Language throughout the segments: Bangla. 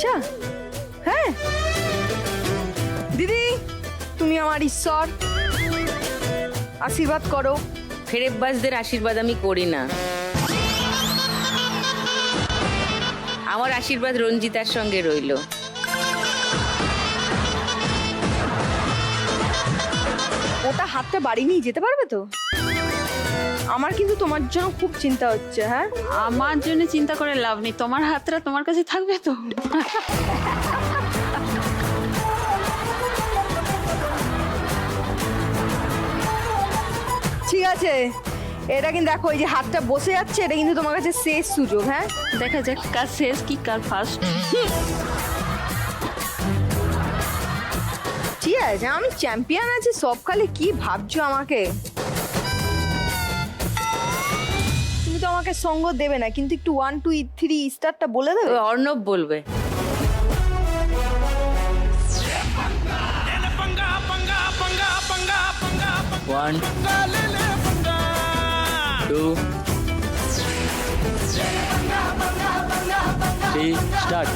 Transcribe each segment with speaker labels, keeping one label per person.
Speaker 1: আচ্ছা হ্যাঁ দিদি, তুমি আমার ঈশ্বর, আশীর্বাদ করো।
Speaker 2: ফেরেববাজদের আশীর্বাদ আমি করি না। আমার আশীর্বাদ রঞ্জিতার সঙ্গে রইল।
Speaker 1: ওটা হাতটা বাড়ি নিয়ে যেতে পারবে তো? আমার কিন্তু তোমার জন্য খুব চিন্তা হচ্ছে। হ্যাঁ,
Speaker 3: আমার জন্য চিন্তা করে লাভ নেই, তোমার হাতটা তোমার কাছে থাকবে তো।
Speaker 1: ঠিক আছে, এটা কিন্তু দেখো, এই যে হাতটা বসে যাচ্ছে, এটা কিন্তু তোমার কাছে শেষ সুযোগ। হ্যাঁ,
Speaker 3: দেখা যাক কার শেষ কি কার ফার্স্ট।
Speaker 1: ঠিক আছে, আমি চ্যাম্পিয়ন আছি সব কালে, কি ভাবছো আমাকে? তুমি তো আমাকে সঙ্গ দেবে না, কিন্তু একটু 1 2 3 স্টারটা বলে দেবে।
Speaker 2: অর্ণব বলবে। One, two, three, start.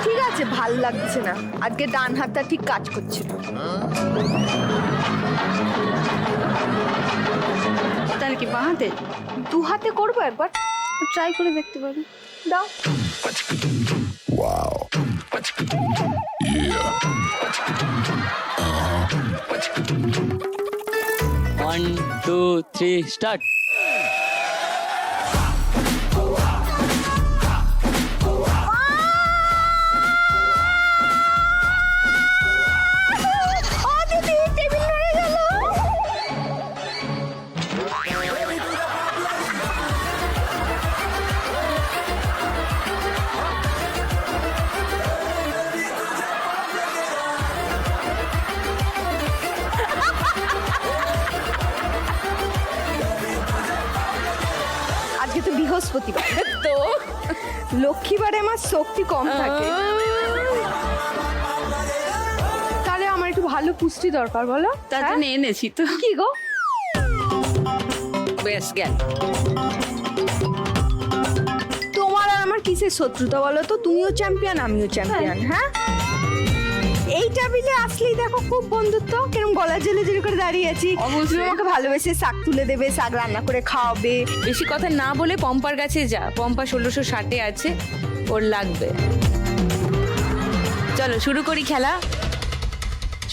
Speaker 1: ঠিক আছে, ভাল লাগছে না, আজকে ডান হাতটা ঠিক কাজ করছে না।
Speaker 3: তাহলে কি বাঁ হাতে?
Speaker 1: দু হাতে করবো একবার,
Speaker 3: ট্রাই করে দেখতে পারি।
Speaker 1: দাও।
Speaker 2: One, two, three, start.
Speaker 1: আজকে তো বৃহস্পতিবার,
Speaker 2: তো
Speaker 1: লক্ষ্মীবারে আমার শক্তি কম থাকে। তাহলে আমার একটু ভালো পুষ্টি দরকার, বলো।
Speaker 3: তার
Speaker 1: হ্যাঁ?
Speaker 3: জন্য এনেছি তো।
Speaker 1: কি গো?
Speaker 2: বেশ গেল।
Speaker 1: তোমার আর আমার কিসের শত্রুতা বলো তো? তুমিও চ্যাম্পিয়ন, আমিও চ্যাম্পিয়ন। হ্যাঁ, এই টেবিলে আসলেই দেখো খুব বন্ধুত্ব, কিরকম গলা জেলে জেলে করে দাঁড়িয়ে আছি।
Speaker 3: অবশ্যই।
Speaker 1: তুমি আমাকে ভালোবেসে শাক তুলে দেবে, শাক রান্না করে খাওয়াবে।
Speaker 2: বেশি কথা না বলে পম্পার কাছে যা। পম্পা 1660 আছে, ওর লাগবে। চলো শুরু করি খেলা।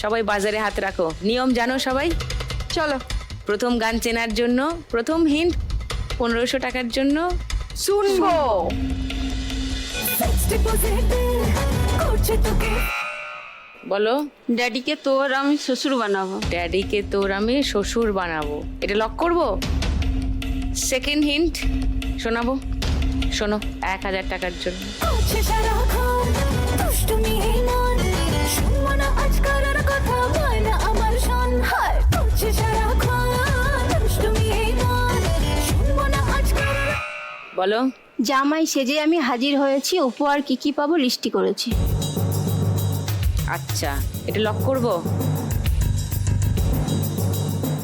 Speaker 2: সবাই বাজারে হাত রাখো। নিয়ম জানো সবাই?
Speaker 1: চলো
Speaker 2: প্রথম গান চেনার জন্য প্রথম হিন্ট 1500 টাকার জন্য
Speaker 1: শুনবো।
Speaker 2: বলো।
Speaker 3: ড্যাডিকে তোর আমি শ্বশুর বানাবো।
Speaker 2: ড্যাডিকে তোর আমি শ্বশুর বানাবো, এটা লক করবো। সেকেন্ড হিন্ট শোনাবো, শোনো। 1000 টাকার জন্য। বলো।
Speaker 4: জামাই সেজে আমি হাজির হয়েছি, উপহার কি কি পাবো লিস্টি করেছি।
Speaker 2: আচ্ছা, এটা লক করবো।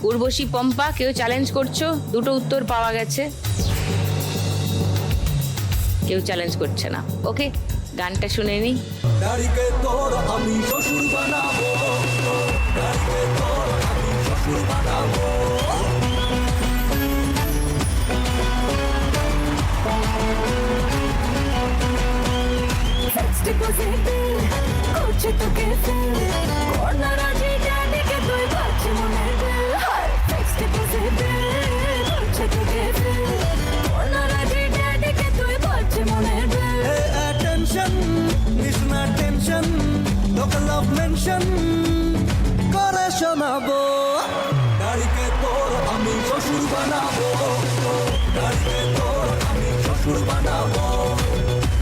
Speaker 2: উর্বশী, পম্পা, কেউ চ্যালেঞ্জ করছো? দুটো উত্তর পাওয়া গেছে, কেউ চ্যালেঞ্জ করছে না। ওকে, গানটা শুনে নি।
Speaker 5: ডাড়িকে তোর আমি শ্বশুর বানাবো, ডাড়িকে তোর আমি শ্বশুর বানাবো। করে শোনাবো, ডাড়িকে তোর আমি শ্বশুর বানাবো, ডাড়িকে তোর আমি শ্বশুর বানাবো,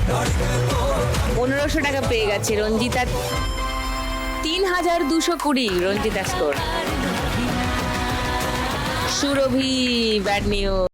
Speaker 5: ডাড়িকে তোর।
Speaker 2: 1500 টাকা পেয়ে গেছে রঞ্জিতা। 3220 রঞ্জিতা স্কোর। সুরভি ব্যাড নিউজ।